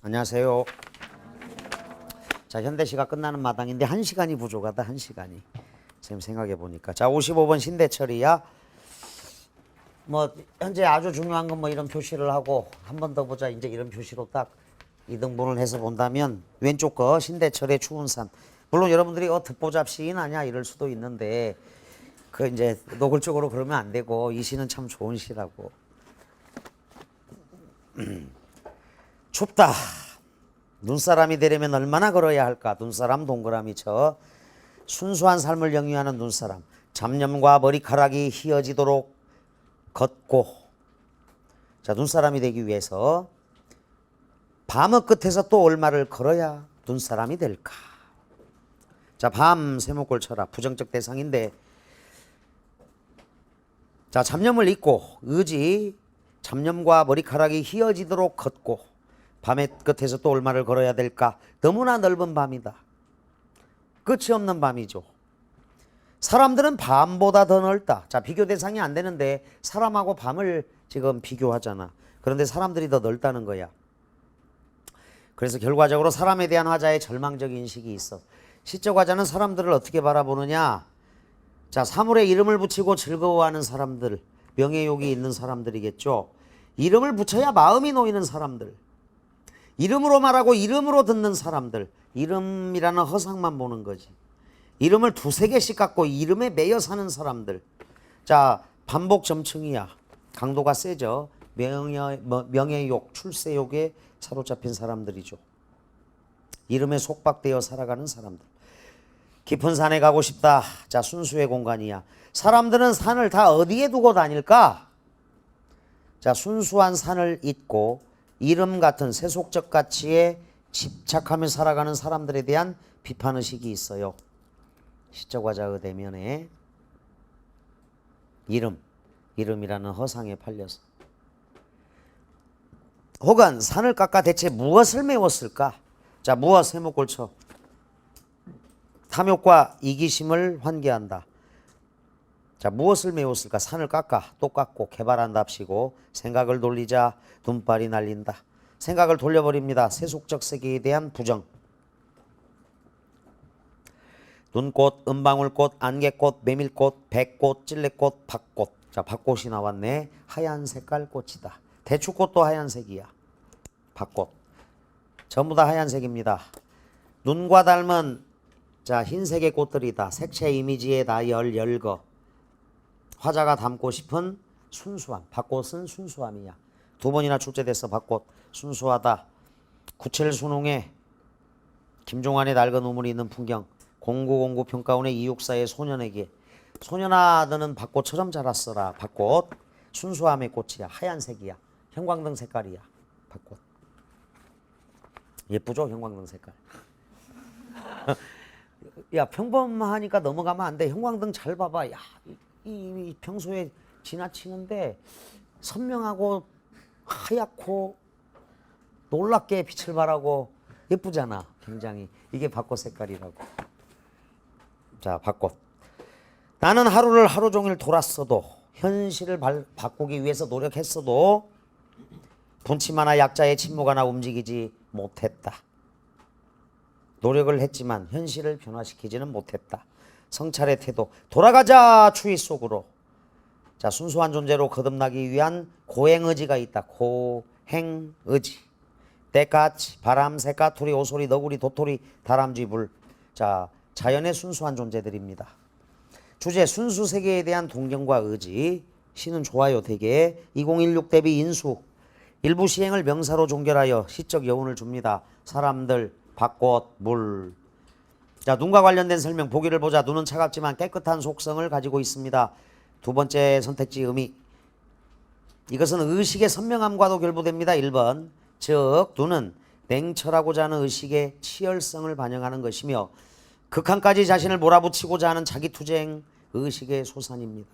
안녕하세요. 자, 현대시가 끝나는 마당인데 1시간이 부족하다. 1시간이. 지금 생각해 보니까. 자, 55번 신대철이야. 뭐 현재 아주 중요한 건 뭐 이런 표시를 하고 한 번 더 보자. 이제 이런 표시로 딱 2등분을 해서 본다면 왼쪽 거 신대철의 추운 산. 물론 여러분들이 듣보잡 시인 아니야 이럴 수도 있는데 그 이제 노골적으로 그러면 안 되고 이 시는 참 좋은 시라고. 춥다. 눈사람이 되려면 얼마나 걸어야 할까? 눈사람 동그라미 쳐. 순수한 삶을 영위하는 눈사람. 잡념과 머리카락이 휘어지도록 걷고. 자, 눈사람이 되기 위해서 밤의 끝에서 또 얼마를 걸어야 눈사람이 될까? 자, 밤 세목골 쳐라. 부정적 대상인데. 자, 잡념을 잊고 의지. 잡념과 머리카락이 휘어지도록 걷고. 밤의 끝에서 또 얼마를 걸어야 될까? 너무나 넓은 밤이다. 끝이 없는 밤이죠. 사람들은 밤보다 더 넓다. 자, 비교 대상이 안 되는데 사람하고 밤을 지금 비교하잖아. 그런데 사람들이 더 넓다는 거야. 그래서 결과적으로 사람에 대한 화자의 절망적 인식이 있어. 시적 화자는 사람들을 어떻게 바라보느냐? 자, 사물에 이름을 붙이고 즐거워하는 사람들, 명예욕이 있는 사람들이겠죠. 이름을 붙여야 마음이 놓이는 사람들, 이름으로 말하고 이름으로 듣는 사람들, 이름이라는 허상만 보는 거지. 이름을 두세 개씩 갖고 이름에 매여 사는 사람들. 자, 반복 점층이야. 강도가 세죠. 명예욕, 출세욕에 사로잡힌 사람들이죠. 이름에 속박되어 살아가는 사람들. 깊은 산에 가고 싶다. 자, 순수의 공간이야. 사람들은 산을 다 어디에 두고 다닐까? 자, 순수한 산을 잊고 이름 같은 세속적 가치에 집착하며 살아가는 사람들에 대한 비판의식이 있어요. 시적 화자의 대면에 이름이라는 허상에 팔려서. 혹은 산을 깎아 대체 무엇을 메웠을까? 자, 무엇 세목골 쳐. 탐욕과 이기심을 환기한다. 자, 무엇을 메웠을까? 산을 깎아 또 깎고 개발한답시고 생각을 돌리자 눈발이 날린다. 생각을 돌려버립니다. 세속적 세계에 대한 부정. 눈꽃, 은방울꽃, 안개꽃, 메밀꽃, 백꽃, 찔레꽃, 밭꽃. 자, 밭꽃이 나왔네. 하얀 색깔 꽃이다. 대추꽃도 하얀색이야. 밭꽃. 전부 다 하얀색입니다. 눈과 닮은 자, 흰색의 꽃들이다. 색채 이미지에 다 열거. 화자가 담고 싶은 순수함. 밭꽃은 순수함이야. 2번이나 출제됐어. 밭꽃. 순수하다. 구칠 순웅에 김종환의 낡은 우물이 있는 풍경. 공구 평가원의 이육사의 소년에게. 소년아 너는 밭꽃처럼 자랐어라. 밭꽃. 순수함의 꽃이야. 하얀색이야. 형광등 색깔이야. 밭꽃. 예쁘죠? 형광등 색깔. 야, 평범하니까 넘어가면 안 돼. 형광등 잘 봐봐. 야, 이 평소에 지나치는데 선명하고 하얗고 놀랍게 빛을 발하고 예쁘잖아. 굉장히. 이게 밭꽃 색깔이라고. 자, 밭꽃. 나는 하루를 하루 종일 돌았어도 현실을 바꾸기 위해서 노력했어도 분침 하나 약자의 침묵 하나 움직이지 못했다. 노력을 했지만 현실을 변화시키지는 못했다. 성찰의 태도. 돌아가자 추위 속으로. 자, 순수한 존재로 거듭나기 위한 고행의지가 있다. 고행의지. 때까치, 바람, 새까투리, 오소리, 너구리, 도토리, 다람쥐, 불. 자, 자연의 순수한 존재들입니다. 주제 순수 세계에 대한 동경과 의지. 시는 좋아요. 되게 2016 대비 인수. 일부 시행을 명사로 종결하여 시적 여운을 줍니다. 사람들, 밭꽃, 물. 자, 눈과 관련된 설명 보기를 보자. 눈은 차갑지만 깨끗한 속성을 가지고 있습니다. 2번째 선택지 의미. 이것은 의식의 선명함과도 결부됩니다. 1번. 즉 눈은 냉철하고자 하는 의식의 치열성을 반영하는 것이며 극한까지 자신을 몰아붙이고자 하는 자기투쟁 의식의 소산입니다.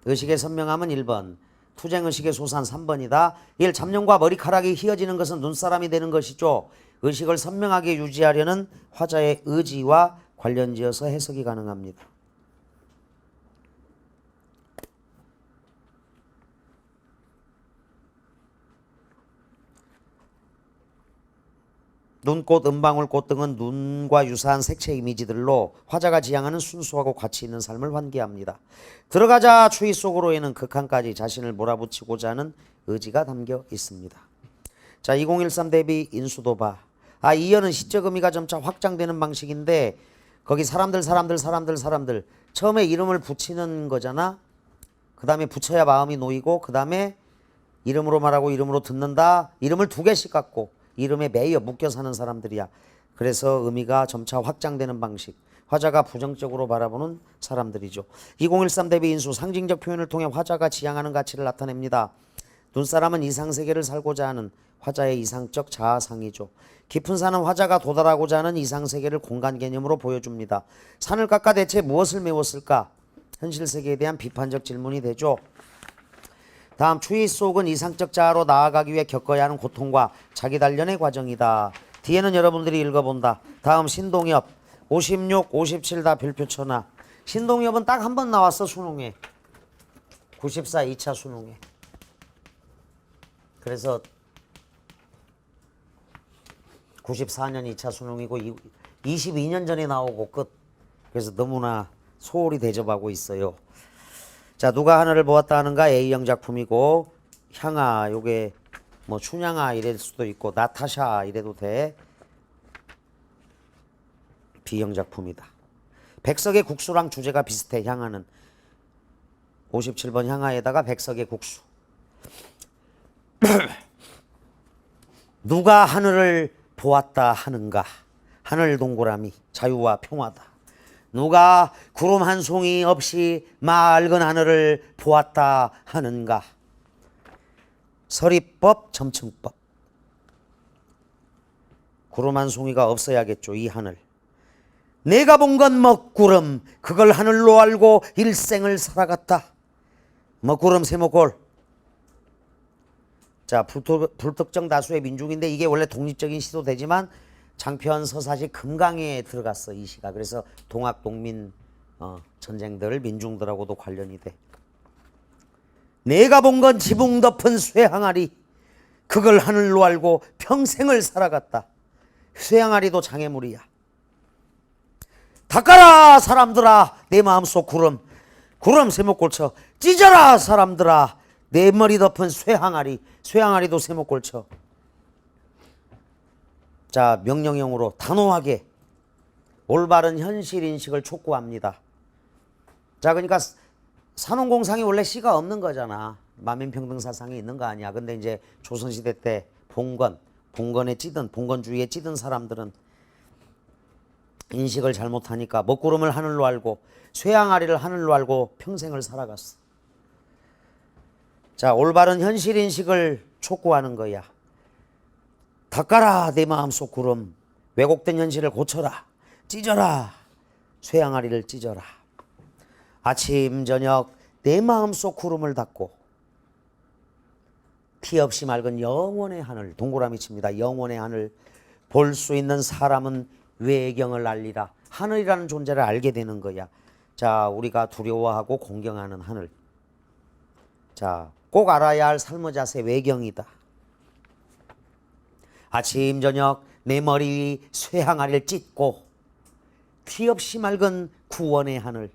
의식의 선명함은 1번. 투쟁의식의 소산 3번이다. 1. 잡념과 머리카락이 휘어지는 것은 눈사람이 되는 것이죠. 의식을 선명하게 유지하려는 화자의 의지와 관련지어서 해석이 가능합니다. 눈꽃, 은방울꽃 등은 눈과 유사한 색채 이미지들로 화자가 지향하는 순수하고 가치 있는 삶을 환기합니다. 들어가자 추위 속으로에는 극한까지 자신을 몰아붙이고자 하는 의지가 담겨 있습니다. 자, 2013 대비 인수도봐. 이연은 시적 의미가 점차 확장되는 방식인데 거기 사람들 처음에 이름을 붙이는 거잖아. 그 다음에 붙여야 마음이 놓이고 그 다음에 이름으로 말하고 이름으로 듣는다. 이름을 두 개씩 갖고 이름에 매여 묶여 사는 사람들이야. 그래서 의미가 점차 확장되는 방식. 화자가 부정적으로 바라보는 사람들이죠. 2013 대비 인수 상징적 표현을 통해 화자가 지향하는 가치를 나타냅니다. 눈사람은 이상세계를 살고자 하는 화자의 이상적 자아상이죠. 깊은 산은 화자가 도달하고자 하는 이상세계를 공간 개념으로 보여줍니다. 산을 깎아 대체 무엇을 메웠을까? 현실세계에 대한 비판적 질문이 되죠. 다음 추위 속은 이상적 자아로 나아가기 위해 겪어야 하는 고통과 자기 단련의 과정이다. 뒤에는 여러분들이 읽어본다. 다음 신동엽 56, 57 다 별표쳐놔. 신동엽은 딱 한 번 나왔어 수능에. 94 2차 수능에. 그래서 94년 2차 수능이고 22년 전에 나오고 끝. 그래서 너무나 소홀히 대접하고 있어요. 자, 누가 하늘을 보았다 하는가 A형 작품이고 향아 요게 뭐 춘향아 이럴 수도 있고 나타샤 이래도 돼. B형 작품이다. 백석의 국수랑 주제가 비슷해. 향아는 57번 향아에다가 백석의 국수. 누가 하늘을 보았다 하는가. 하늘 동그라미 자유와 평화다. 누가 구름 한 송이 없이 맑은 하늘을 보았다 하는가. 서리법 점층법. 구름 한 송이가 없어야겠죠. 이 하늘. 내가 본 건 먹구름 그걸 하늘로 알고 일생을 살아갔다. 먹구름 세모골. 자, 불특정 다수의 민중인데 이게 원래 독립적인 시도 되지만 장편 서사시 금강에 들어갔어 이 시가. 그래서 동학 동민 전쟁들 민중들하고도 관련이 돼. 내가 본 건 지붕 덮은 쇠항아리 그걸 하늘로 알고 평생을 살아갔다. 쇠항아리도 장애물이야. 닦아라 사람들아 내 마음속 구름. 구름 세목골쳐. 찢어라 사람들아 내 머리 덮은 쇠항아리. 쇠항아리도 세목골쳐. 자, 명령형으로 단호하게 올바른 현실인식을 촉구합니다. 자, 그러니까 산업공상이 원래 시가 없는 거잖아. 만민평등사상이 있는 거 아니야. 근데 이제 조선시대 때 봉건에 찌든 봉건주의에 찌든 사람들은 인식을 잘못하니까 먹구름을 하늘로 알고 쇠항아리를 하늘로 알고 평생을 살아갔어. 자, 올바른 현실인식을 촉구하는 거야. 닦아라 내 마음속 구름. 왜곡된 현실을 고쳐라. 찢어라. 쇠항아리를 찢어라. 아침 저녁 내 마음속 구름을 닦고 티 없이 맑은 영원의 하늘. 동그라미 칩니다. 영원의 하늘. 볼 수 있는 사람은 외경을 알리라. 하늘이라는 존재를 알게 되는 거야. 자, 우리가 두려워하고 공경하는 하늘. 자, 꼭 알아야 할 삶의 자세 외경이다. 아침 저녁 내 머리 위 쇠항아리를 찢고 티 없이 맑은 구원의 하늘.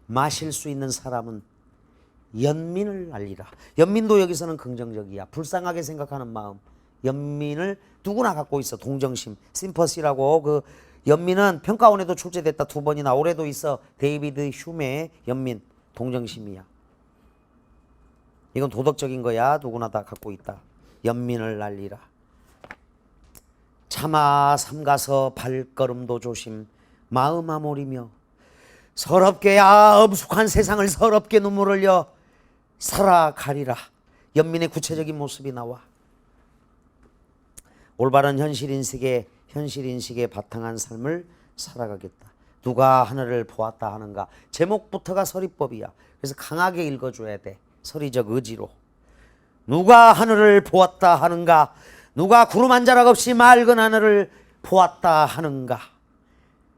마실 수 있는 사람은 연민을 알리라. 연민도 여기서는 긍정적이야. 불쌍하게 생각하는 마음. 연민을 누구나 갖고 있어. 동정심, 심퍼시라고. 그 연민은 평가원에도 출제됐다 2번이나. 올해도 있어. 데이비드 휴메의 연민, 동정심이야. 이건 도덕적인 거야. 누구나 다 갖고 있다. 연민을 알리라. 참아 삼가서 발걸음도 조심. 마음 아모리며 서럽게 엄숙한 세상을 서럽게 눈물 흘려 살아가리라. 연민의 구체적인 모습이 나와. 올바른 현실인식에 바탕한 삶을 살아가겠다. 누가 하늘을 보았다 하는가. 제목부터가 서리법이야. 그래서 강하게 읽어줘야 돼. 서리적 의지로. 누가 하늘을 보았다 하는가. 누가 구름 한 자락 없이 맑은 하늘을 보았다 하는가.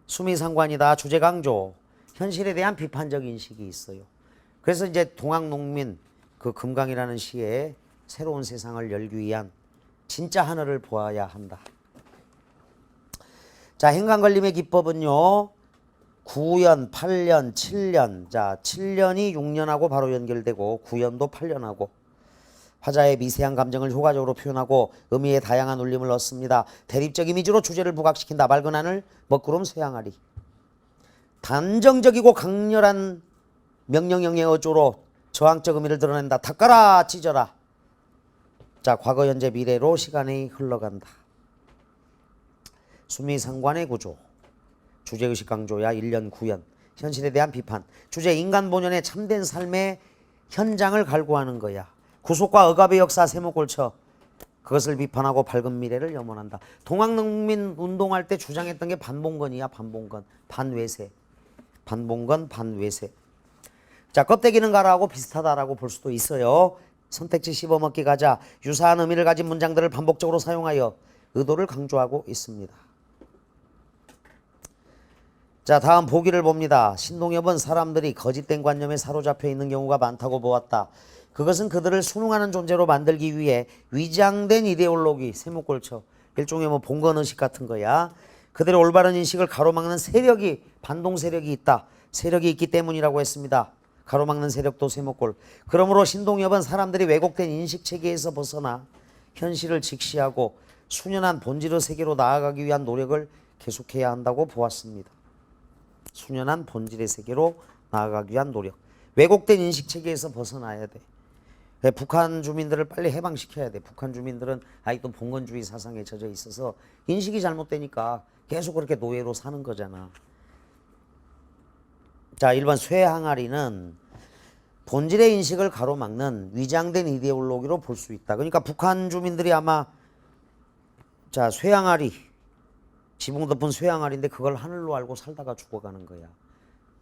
수미상관이다. 주제 강조. 현실에 대한 비판적 인식이 있어요. 그래서 이제 동학농민 그 금강이라는 시에 새로운 세상을 열기 위한 진짜 하늘을 보아야 한다. 자, 행간걸림의 기법은요. 9연, 8연, 7연. 자, 7연이 6년하고 바로 연결되고 9연도 8년하고 화자의 미세한 감정을 효과적으로 표현하고 의미의 다양한 울림을 얻습니다. 대립적 이미지로 주제를 부각시킨다. 맑은 하늘, 먹구름, 쇠항아리. 단정적이고 강렬한 명령형의 어조로 저항적 의미를 드러낸다. 닦아라, 찢어라. 자, 과거, 현재, 미래로 시간이 흘러간다. 수미상관의 구조. 주제의식 강조야. 1년 9연. 현실에 대한 비판. 주제 인간 본연의 참된 삶의 현장을 갈구하는 거야. 구속과 억압의 역사 세모골쳐. 그것을 비판하고 밝은 미래를 염원한다. 동학농민 운동할 때 주장했던 게 반봉건이야. 반봉건. 반외세. 반봉건, 반외세. 자, 껍데기는 가라하고 비슷하다라고 볼 수도 있어요. 선택지 씹어먹기 가자. 유사한 의미를 가진 문장들을 반복적으로 사용하여 의도를 강조하고 있습니다. 자, 다음 보기를 봅니다. 신동엽은 사람들이 거짓된 관념에 사로잡혀 있는 경우가 많다고 보았다. 그것은 그들을 순응하는 존재로 만들기 위해 위장된 이데올로기, 세목골쳐. 일종의 뭐 봉건의식 같은 거야. 그들의 올바른 인식을 가로막는 세력이, 반동 세력이 있다. 세력이 있기 때문이라고 했습니다. 가로막는 세력도 세목골. 그러므로 신동엽은 사람들이 왜곡된 인식체계에서 벗어나 현실을 직시하고 순연한 본질의 세계로 나아가기 위한 노력을 계속해야 한다고 보았습니다. 순연한 본질의 세계로 나아가기 위한 노력. 왜곡된 인식체계에서 벗어나야 돼. 북한 주민들을 빨리 해방시켜야 돼. 북한 주민들은 아직도 봉건주의 사상에 젖어 있어서 인식이 잘못되니까 계속 그렇게 노예로 사는 거잖아. 자, 1번 쇠항아리는 본질의 인식을 가로막는 위장된 이데올로기로 볼 수 있다. 그러니까 북한 주민들이 아마 자, 쇠항아리, 지붕 덮은 쇠항아리인데 그걸 하늘로 알고 살다가 죽어가는 거야.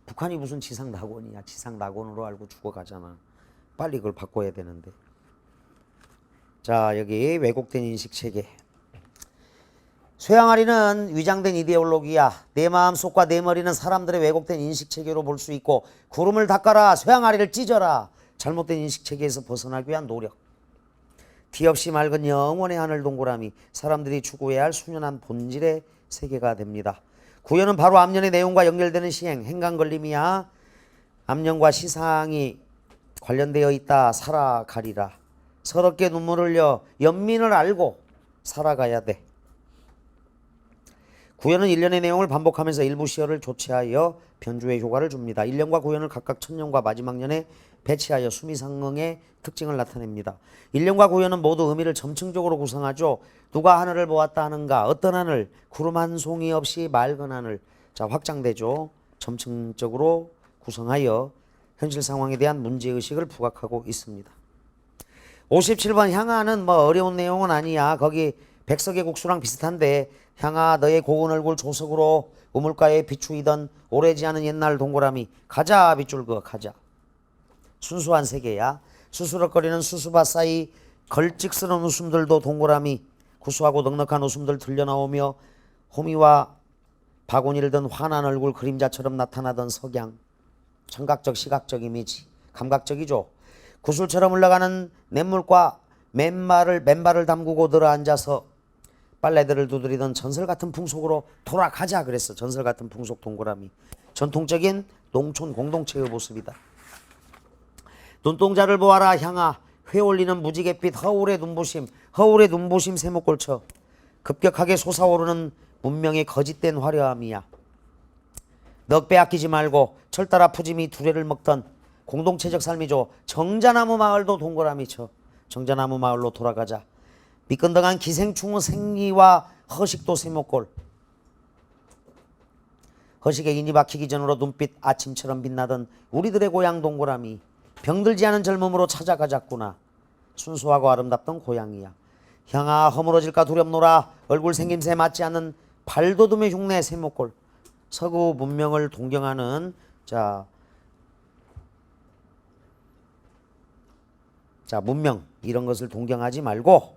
북한이 무슨 지상 낙원이야. 지상 낙원으로 알고 죽어가잖아. 빨리 그걸 바꿔야 되는데. 자, 여기 왜곡된 인식체계. 쇠항아리는 위장된 이데올로기야. 내 마음속과 내 머리는 사람들의 왜곡된 인식체계로 볼 수 있고 구름을 닦아라, 쇠항아리를 찢어라. 잘못된 인식체계에서 벗어나기 위한 노력. 뒤없이 맑은 영원의 하늘 동그라미. 사람들이 추구해야 할 순연한 본질의 세계가 됩니다. 구연은 바로 앞년의 내용과 연결되는 시행, 행간걸림이야. 앞년과 시상이 관련되어 있다. 살아가리라. 서럽게 눈물을 흘려 연민을 알고 살아가야 돼. 구연은 1년의 내용을 반복하면서 일부 시어를 조치하여 변주의 효과를 줍니다. 1년과 구연을 각각 첫년과 마지막 년에 배치하여 수미상응의 특징을 나타냅니다. 1년과 구연은 모두 의미를 점층적으로 구성하죠. 누가 하늘을 보았다 하는가. 어떤 하늘. 구름 한 송이 없이 맑은 하늘. 자, 확장되죠. 점층적으로 구성하여 현실 상황에 대한 문제의식을 부각하고 있습니다. 57번 향아는 뭐 어려운 내용은 아니야. 거기 백석의 국수랑 비슷한데 향아 너의 고운 얼굴 조석으로 우물가에 비추이던 오래지 않은 옛날 동그라미. 가자 빗줄 그어 가자. 순수한 세계야. 수수럭거리는 수수밭 사이 걸찍스러운 웃음들도 동그라미. 구수하고 넉넉한 웃음들 들려나오며 호미와 바구니를 든 환한 얼굴 그림자처럼 나타나던 석양. 청각적 시각적 이미지. 감각적이죠. 구슬처럼 흘러가는 냇물과 맨발을 담그고 들어앉아서 빨래들을 두드리던 전설같은 풍속으로 돌아가자 그랬어. 전설같은 풍속 동그라미. 전통적인 농촌 공동체의 모습이다. 눈동자를 보아라 향아. 회올리는 무지갯빛 허울의 눈부심. 허울의 눈부심 세목골쳐. 급격하게 솟아오르는 문명의 거짓된 화려함이야. 넉 빼앗기지 말고 철따라 푸짐히 두레를 먹던 공동체적 삶이죠. 정자나무 마을도 동그라미 쳐. 정자나무 마을로 돌아가자. 미끈덩한 기생충의 생리와 허식도 세목골. 허식에 인이 박히기 전으로 눈빛 아침처럼 빛나던 우리들의 고향 동그라미. 병들지 않은 젊음으로 찾아가자꾸나. 순수하고 아름답던 고향이야. 향아 허물어질까 두렵노라. 얼굴 생김새 맞지 않는 발돋움의 흉내 세목골. 서구 문명을 동경하는 자 문명 이런 것을 동경하지 말고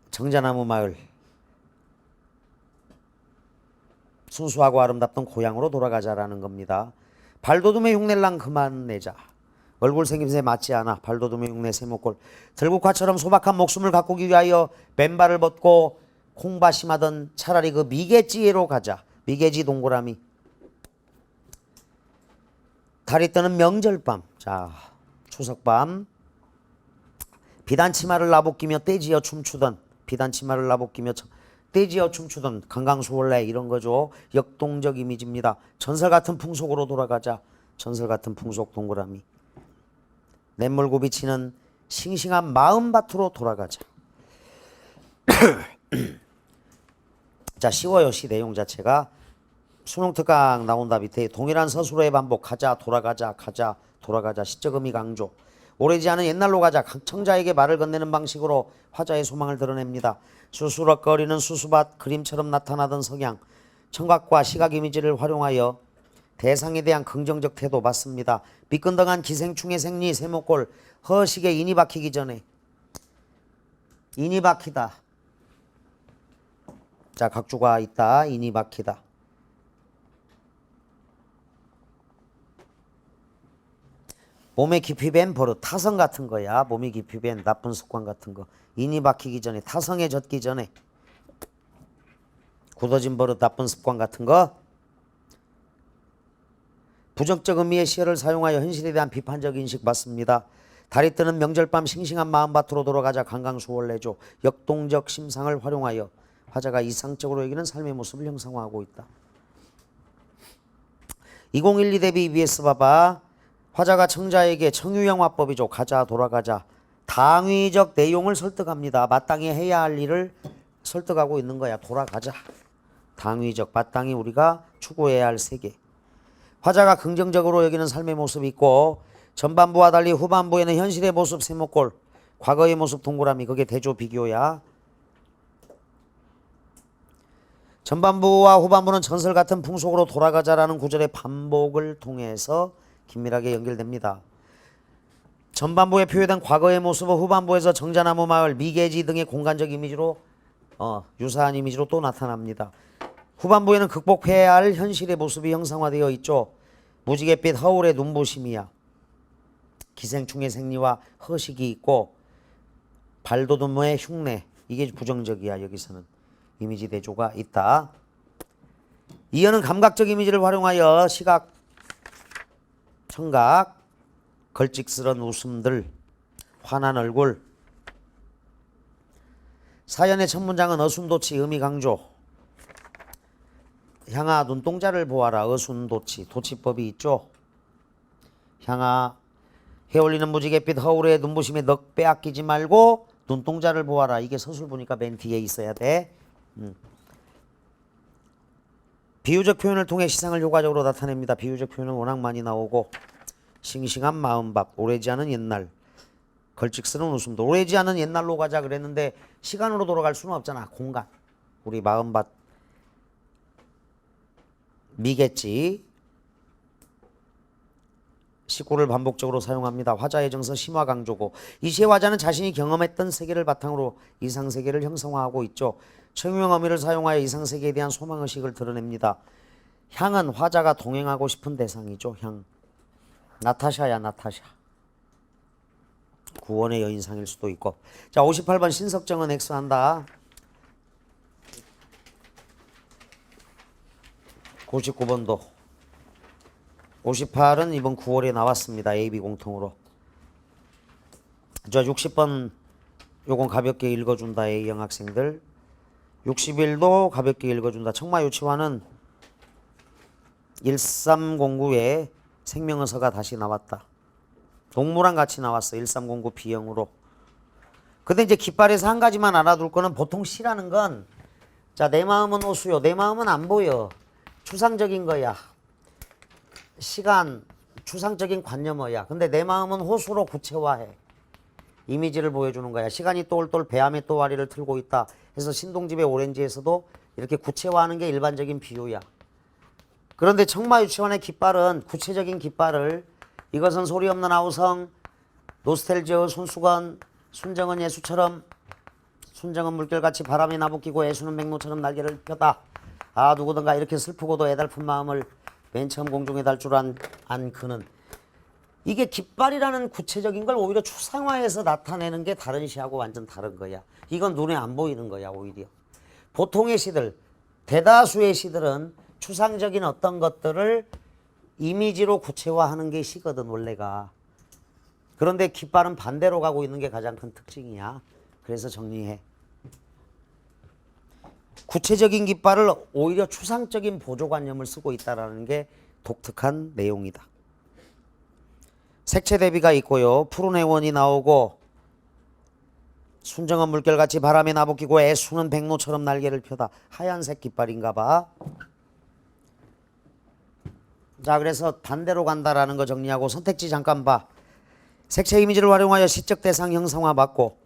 정자나무 마을 순수하고 아름답던 고향으로 돌아가자라는 겁니다. 발돋움의 흉내랑 그만 내자. 얼굴 생김새 맞지 않아. 발돋움의 흉내 세목골. 들국화처럼 소박한 목숨을 가꾸기 위하여 맨발을 벗고 콩바심하던 차라리 그 미개지로 가자. 미개지 동그라미. 달이 뜨는 명절밤. 자, 추석밤. 비단치마를 나복기며 떼지어 춤추던 비단치마를 나복기며 떼지어 춤추던 강강수월래 이런 거죠. 역동적 이미지입니다. 전설 같은 풍속으로 돌아가자. 전설 같은 풍속 동그라미. 냇물고 비치는 싱싱한 마음밭으로 돌아가자. 자, 쉬워요. 시 내용 자체가. 수능 특강 나온다 밑에 동일한 서술어의 반복. 가자 돌아가자 가자 돌아가자. 시적 의미 강조. 오래지 않은 옛날로 가자. 청자에게 말을 건네는 방식으로 화자의 소망을 드러냅니다. 수수럭거리는 수수밭 그림처럼 나타나던 석양. 청각과 시각 이미지를 활용하여 대상에 대한 긍정적 태도 맞습니다. 미끈덩한 기생충의 생리 세모꼴 허식에 인이 박히기 전에. 인이 박히다. 자, 각주가 있다. 인이 박히다. 몸에 깊이 밴 버릇, 타성 같은 거야. 몸이 깊이 밴 나쁜 습관 같은 거. 인이 박히기 전에, 타성에 젖기 전에. 굳어진 버릇, 나쁜 습관 같은 거. 부정적 의미의 시어를 사용하여 현실에 대한 비판적 인식 맞습니다. 달이 뜨는 명절밤 싱싱한 마음밭으로 돌아가자. 강강수월래죠. 역동적 심상을 활용하여 화자가 이상적으로 여기는 삶의 모습을 형상화하고 있다. 2012 대비 EBS 봐봐. 화자가 청자에게 청유형 화법이죠. 가자 돌아가자. 당위적 내용을 설득합니다. 마땅히 해야 할 일을 설득하고 있는 거야. 돌아가자. 당위적 마땅히 우리가 추구해야 할 세계. 화자가 긍정적으로 여기는 삶의 모습이 있고 전반부와 달리 후반부에는 현실의 모습 세모꼴, 과거의 모습 동그라미. 그게 대조 비교야. 전반부와 후반부는 전설 같은 풍속으로 돌아가자라는 구절의 반복을 통해서 긴밀하게 연결됩니다. 전반부에 표현된 과거의 모습은 후반부에서 정자나무 마을, 미개지 등의 공간적 이미지로 유사한 이미지로 또 나타납니다. 후반부에는 극복해야 할 현실의 모습이 형상화되어 있죠. 무지갯빛 허울의 눈부심이야. 기생충의 생리와 허식이 있고 발돋움의 흉내. 이게 부정적이야. 여기서는 이미지 대조가 있다. 이어는 감각적 이미지를 활용하여 시각, 청각, 걸찍스런 웃음들, 환한 얼굴. 사연의 첫 문장은 어순도치 의미 강조. 향아 눈동자를 보아라. 어순도치 도치법이 있죠. 향아 해올리는 무지갯빛 허울의 눈부심에 넋 빼앗기지 말고 눈동자를 보아라. 이게 서술 보니까 맨 뒤에 있어야 돼. 비유적 표현을 통해 시상을 효과적으로 나타냅니다. 비유적 표현은 워낙 많이 나오고 싱싱한 마음밥, 오래지 않은 옛날, 걸찍스러운 웃음도. 오래지 않은 옛날로 가자 그랬는데 시간으로 돌아갈 수는 없잖아. 공간. 우리 마음밭 미겠지. 식구를 반복적으로 사용합니다. 화자의 정서 심화 강조고 이 시의 화자는 자신이 경험했던 세계를 바탕으로 이상세계를 형성화하고 있죠. 청유형 어미를 사용하여 이상세계에 대한 소망의식을 드러냅니다. 향은 화자가 동행하고 싶은 대상이죠. 향. 나타샤야 나타샤. 구원의 여인상일 수도 있고. 자, 58번 신석정은 X한다. 99번도 58은 이번 9월에 나왔습니다. AB 공통으로. 저 60번 요건 가볍게 읽어준다. A형 학생들. 61도 가볍게 읽어준다. 청마유치와는 1309에 생명의서가 다시 나왔다. 동무랑 같이 나왔어. 1309 B형으로. 근데 이제 깃발에서 한 가지만 알아둘 거는 보통 시라는 건 자, 내 마음은 호수요. 내 마음은 안 보여. 추상적인 거야. 시간, 추상적인 관념어야. 근데 내 마음은 호수로 구체화해. 이미지를 보여주는 거야. 시간이 똘똘 배암의 또와리를 틀고 있다. 해서 신동집의 오렌지에서도 이렇게 구체화하는 게 일반적인 비유야. 그런데 청마유치원의 깃발은 구체적인 깃발을 이것은 소리 없는 아우성, 노스텔지어 손수건, 순정은 예수처럼 순정은 물결같이 바람에 나부끼고 예수는 맹모처럼 날개를 펴다. 아 누구든가 이렇게 슬프고도 애달픈 마음을 맨 처음 공중에 달 줄 안 그는. 이게 깃발이라는 구체적인 걸 오히려 추상화해서 나타내는 게 다른 시하고 완전 다른 거야. 이건 눈에 안 보이는 거야 오히려. 보통의 시들, 대다수의 시들은 추상적인 어떤 것들을 이미지로 구체화하는 게 시거든 원래가. 그런데 깃발은 반대로 가고 있는 게 가장 큰 특징이야. 그래서 정리해. 구체적인 깃발을 오히려 추상적인 보조관념을 쓰고 있다는 게 독특한 내용이다. 색채 대비가 있고요. 푸른 해원이 나오고 순정한 물결같이 바람에 나부끼고 애수는 백로처럼 날개를 펴다. 하얀색 깃발인가 봐. 자, 그래서 반대로 간다라는 거 정리하고 선택지 잠깐 봐. 색채 이미지를 활용하여 시적 대상 형상화 맞고.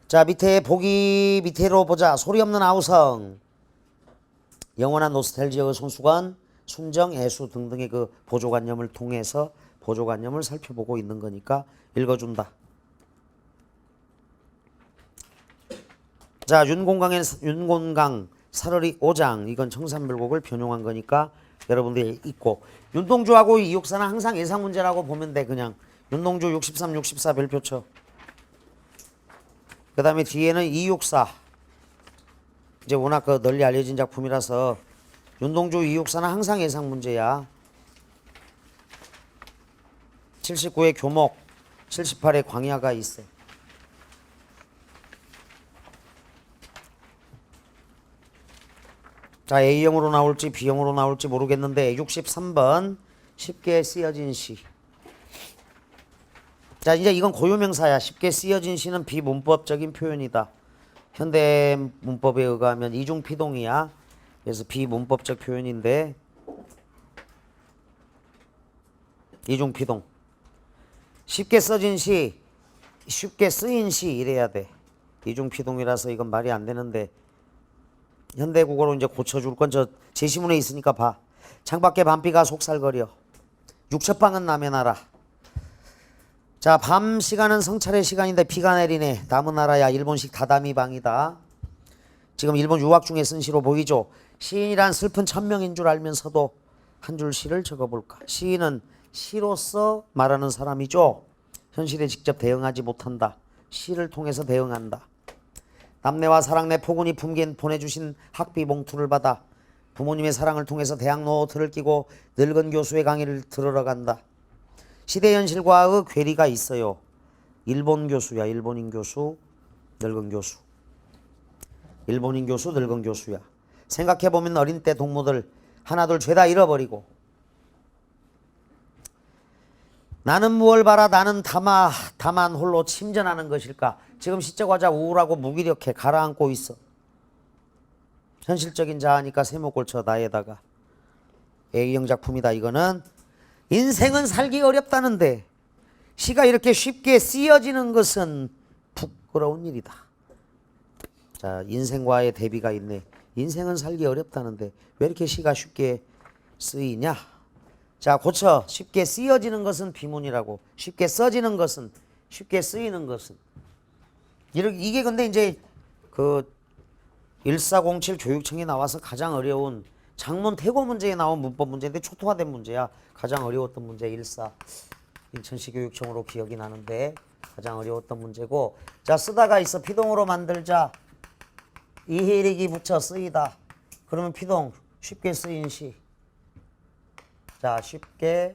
자, 밑에 보기 밑으로 보자. 소리 없는 아우성. 영원한 노스텔지어의 손수건, 순정, 애수 등등의 그 보조관념을 통해서 보조관념을 살펴보고 있는 거니까 읽어준다. 자, 윤곤강 사러리 5장. 이건 청산별곡을 변용한 거니까 여러분들이 읽고. 윤동주하고 이육사는 항상 예상 문제라고 보면 돼. 그냥 윤동주 63, 64 별표 쳐. 그 다음에 뒤에는 이육사. 이제 워낙 그 널리 알려진 작품이라서 윤동주 이육사는 항상 예상 문제야. 79의 교목, 78의 광야가 있어. 자, A형으로 나올지 B형으로 나올지 모르겠는데 63번 쉽게 쓰여진 시. 자, 이제 이건 고유명사야. 쉽게 쓰여진 시는 비문법적인 표현이다. 현대 문법에 의하면 이중피동이야. 그래서 비문법적 표현인데 이중피동. 쉽게 써진 시, 쉽게 쓰인 시 이래야 돼. 이중피동이라서 이건 말이 안 되는데 현대국어로 이제 고쳐줄 건 저 제시문에 있으니까 봐. 창밖에 밤비가 속살거려. 육첩방은 남의 나라. 자, 밤 시간은 성찰의 시간인데 비가 내리네. 남의 나라야. 일본식 다다미 방이다. 지금 일본 유학 중에 쓴 시로 보이죠. 시인이란 슬픈 천명인 줄 알면서도 한 줄 시를 적어볼까. 시인은 시로서 말하는 사람이죠. 현실에 직접 대응하지 못한다. 시를 통해서 대응한다. 남내와 사랑내 포근히 품긴 보내주신 학비 봉투를 받아 부모님의 사랑을 통해서 대학 노트를 끼고 늙은 교수의 강의를 들으러 간다. 시대 현실과의 괴리가 있어요. 일본 교수야. 일본인 교수, 늙은 교수. 일본인 교수, 늙은 교수야. 생각해보면 어린 때 동무들 하나둘 죄다 잃어버리고 나는 무얼 바라 나는 다만 홀로 침전하는 것일까. 지금 시적 화자 우울하고 무기력해 가라앉고 있어. 현실적인 자아니까 세목을 쳐 나에다가. A형 작품이다. 이거는 인생은 살기 어렵다는데 시가 이렇게 쉽게 쓰여지는 것은 부끄러운 일이다. 자, 인생과의 대비가 있네. 인생은 살기 어렵다는데 왜 이렇게 시가 쉽게 쓰이냐. 자, 고쳐. 쉽게 쓰여지는 것은 비문이라고. 쉽게 써지는 것은, 쉽게 쓰이는 것은. 이게 근데 이제 그 1407 교육청에 나와서 가장 어려운 장문 태고 문제에 나온 문법 문제인데 초토화된 문제야. 가장 어려웠던 문제 14. 인천시 교육청으로 기억이 나는데 가장 어려웠던 문제고. 자, 쓰다가 있어. 피동으로 만들자. 이해리기 붙여 쓰이다. 그러면 피동 쉽게 쓰인 시. 자, 쉽게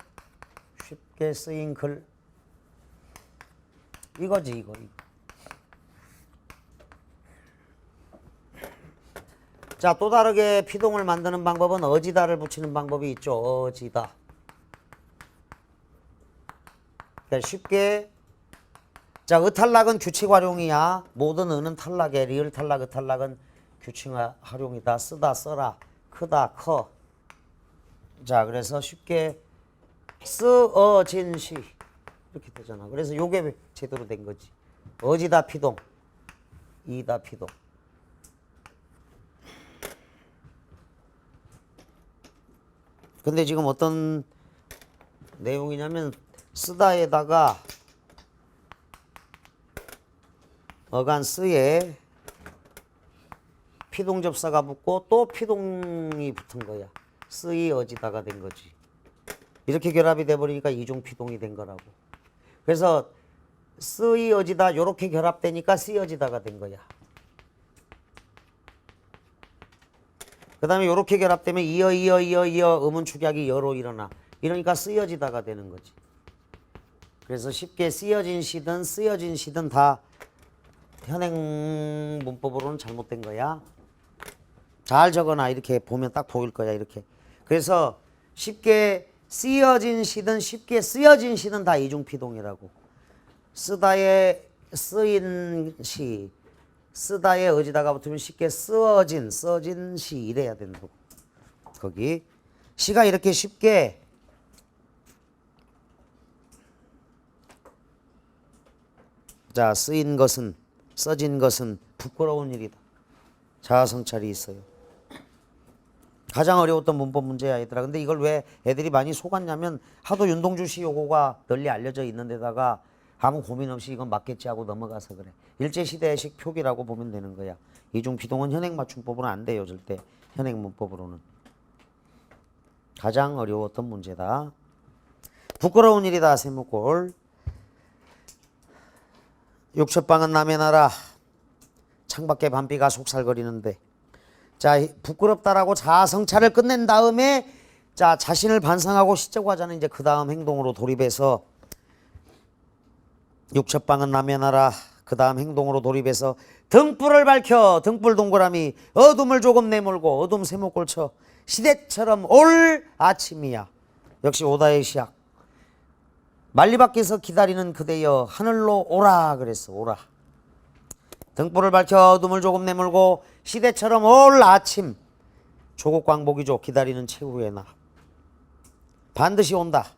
쓰인 글. 이거지 이거. 자, 또 다르게 피동을 만드는 방법은 어지다를 붙이는 방법이 있죠. 어지다. 그러니까 쉽게. 자, 의탈락은 규칙 활용이야. 모든 의는 탈락에 리을 탈락, 의탈락은 규칙 활용이다. 쓰다, 써라. 크다, 커. 자, 그래서 쉽게 쓰어진 시 이렇게 되잖아. 그래서 요게 제대로 된 거지. 어지다 피동, 이다 피동. 근데 지금 어떤 내용이냐면 쓰다에다가 어간 쓰에 피동 접사가 붙고 또 피동이 붙은 거야. 쓰이 어지다가 된 거지. 이렇게 결합이 돼버리니까 이중 피동이 된 거라고. 그래서 쓰이 어지다 요렇게 결합되니까 쓰이 어지다가 된 거야. 그 다음에 요렇게 결합되면 이어 음운 축약이 여로 일어나. 이러니까 쓰여지다가 되는 거지. 그래서 쉽게 쓰여진 시든 쓰여진 시든 다 현행 문법으로는 잘못된 거야. 잘 적어놔. 이렇게 보면 딱 보일 거야. 이렇게. 그래서 쉽게 쓰여진 시든 쉽게 쓰여진 시든 다 이중피동이라고. 쓰다에 쓰인 시, 쓰다에 어지다가 붙으면 쉽게 써진 시 이래야 된다고. 거기 시가 이렇게 쉽게 자 쓰인 것은 써진 것은 부끄러운 일이다. 자아성찰이 있어요. 가장 어려웠던 문법 문제야 얘들아. 근데 이걸 왜 애들이 많이 속았냐면 하도 윤동주 씨 요거가 널리 알려져 있는 데다가 아무 고민 없이 이건 맞겠지 하고 넘어가서 그래. 일제시대식 표기라고 보면 되는 거야. 이중피동은 현행맞춤법으로는 안 돼요. 절대 현행문법으로는. 가장 어려웠던 문제다. 부끄러운 일이다. 세무골. 육첩방은 남의 나라. 창밖에 밤비가 속살거리는데. 자, 부끄럽다라고 자아성찰을 끝낸 다음에 자 자신을 반성하고 시적 하자는 이제 그 다음 행동으로 돌입해서 육첩방은 남의 나라. 그 다음 행동으로 돌입해서 등불을 밝혀. 등불 동그라미. 어둠을 조금 내몰고. 어둠 세모골 쳐. 시대처럼 올 아침이야. 역시 오다의 시약. 만리 밖에서 기다리는 그대여 하늘로 오라 그랬어. 오라. 등불을 밝혀 어둠을 조금 내몰고 시대처럼 올 아침. 조국 광복이죠. 기다리는 최후의 나. 반드시 온다.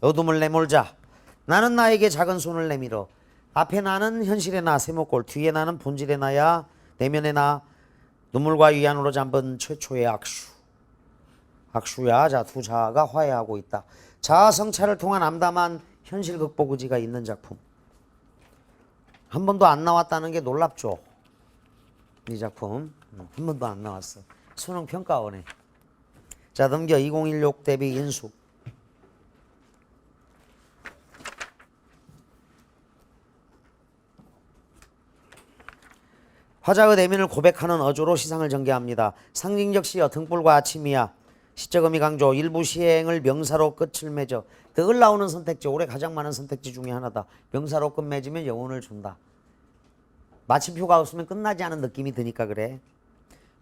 어둠을 내몰자. 나는 나에게 작은 손을 내밀어. 앞에 나는 현실의 나 세모골. 뒤에 나는 본질의 나야. 내면의 나. 눈물과 위안으로 잠든 최초의 악수. 악수야. 자, 두 자아가 화해하고 있다. 자아 성찰을 통한 암담한 현실 극복 의지가 있는 작품. 한 번도 안 나왔다는 게 놀랍죠. 이 작품 한 번도 안 나왔어. 수능 평가원에. 자, 넘겨. 2016 대비 인수. 화자의 내면을 고백하는 어조로 시상을 전개합니다. 상징적 시여 등불과 아침이야. 시적 의미 강조. 일부 시행을 명사로 끝을 맺어. 늘 나오는 선택지. 올해 가장 많은 선택지 중에 하나다. 명사로 끝 맺으면 여운을 준다. 마침표가 없으면 끝나지 않은 느낌이 드니까 그래.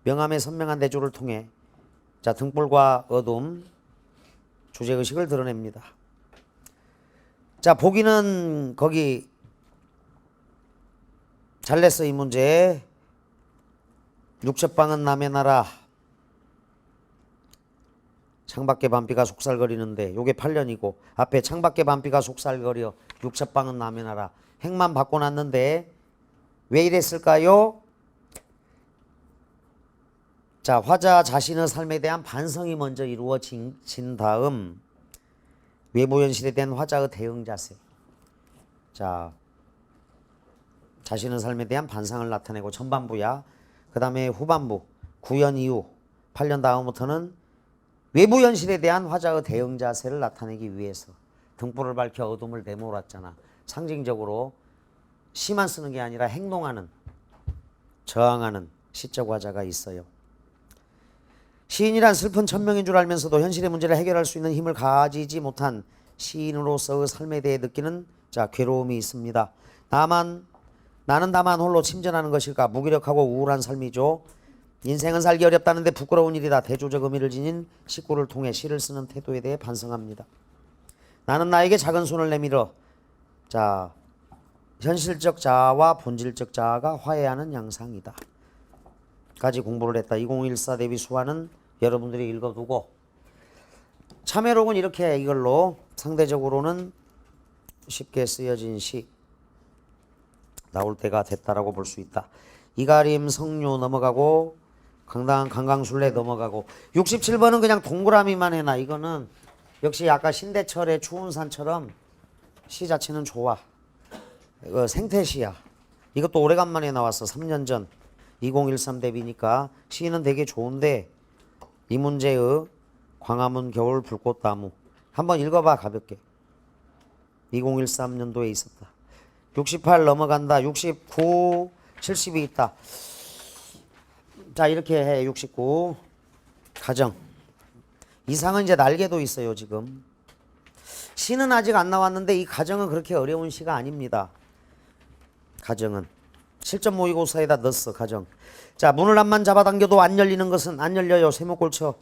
명암의 선명한 대조를 통해 자 등불과 어둠 주제의식을 드러냅니다. 자 보기는 거기 잘 냈어. 이 문제. 육첩방은 남의 나라. 창밖에 밤비가 속살거리는데 요게 8년이고 앞에 창밖에 밤비가 속살거려 육첩방은 남의 나라. 행만 바꿔놨는데 왜 이랬을까요? 자 화자 자신의 삶에 대한 반성이 먼저 이루어진 다음 외부 현실에 대한 화자의 대응 자세. 자 자신의 삶에 대한 반성을 나타내고 전반부야. 그 다음에 후반부 구현 이후 8년 다음부터는 외부 현실에 대한 화자의 대응 자세를 나타내기 위해서 등불을 밝혀 어둠을 내몰았잖아. 상징적으로 시만 쓰는 게 아니라 행동하는 저항하는 시적 화자가 있어요. 시인이란 슬픈 천명인 줄 알면서도 현실의 문제를 해결할 수 있는 힘을 가지지 못한 시인으로서의 삶에 대해 느끼는 자 괴로움이 있습니다. 나는 다만 홀로 침전하는 것일까. 무기력하고 우울한 삶이죠. 인생은 살기 어렵다는데 부끄러운 일이다. 대조적 의미를 지닌 식구를 통해 시를 쓰는 태도에 대해 반성합니다. 나는 나에게 작은 손을 내밀어. 자 현실적 자아와 본질적 자아가 화해하는 양상이다. 까지 공부를 했다. 2014 대비 수화는 여러분들이 읽어두고 참여록은 이렇게 이걸로 상대적으로는 쉽게 쓰여진 시 나올 때가 됐다라고 볼 수 있다. 이가림 성류 넘어가고 강강술래 넘어가고 67번은 그냥 동그라미만 해놔. 이거는 역시 아까 신대철의 추운 산처럼 시 자체는 좋아. 이거 생태시야. 이것도 오래간만에 나왔어. 3년 전 2013 대비니까 시는 되게 좋은데 이 문제의 광화문 겨울 불꽃나무 한번 읽어봐. 가볍게. 2013년도에 있었다. 68 넘어간다. 69, 70이 있다. 자, 이렇게 해. 69 가정. 이상은 이제 날개도 있어요. 지금 시는 아직 안 나왔는데 이 가정은 그렇게 어려운 시가 아닙니다. 가정은 실전 모의고사에다 넣었어. 가정. 자, 문을 앞만 잡아당겨도 안 열리는 것은 안 열려요. 세모꼴 쳐.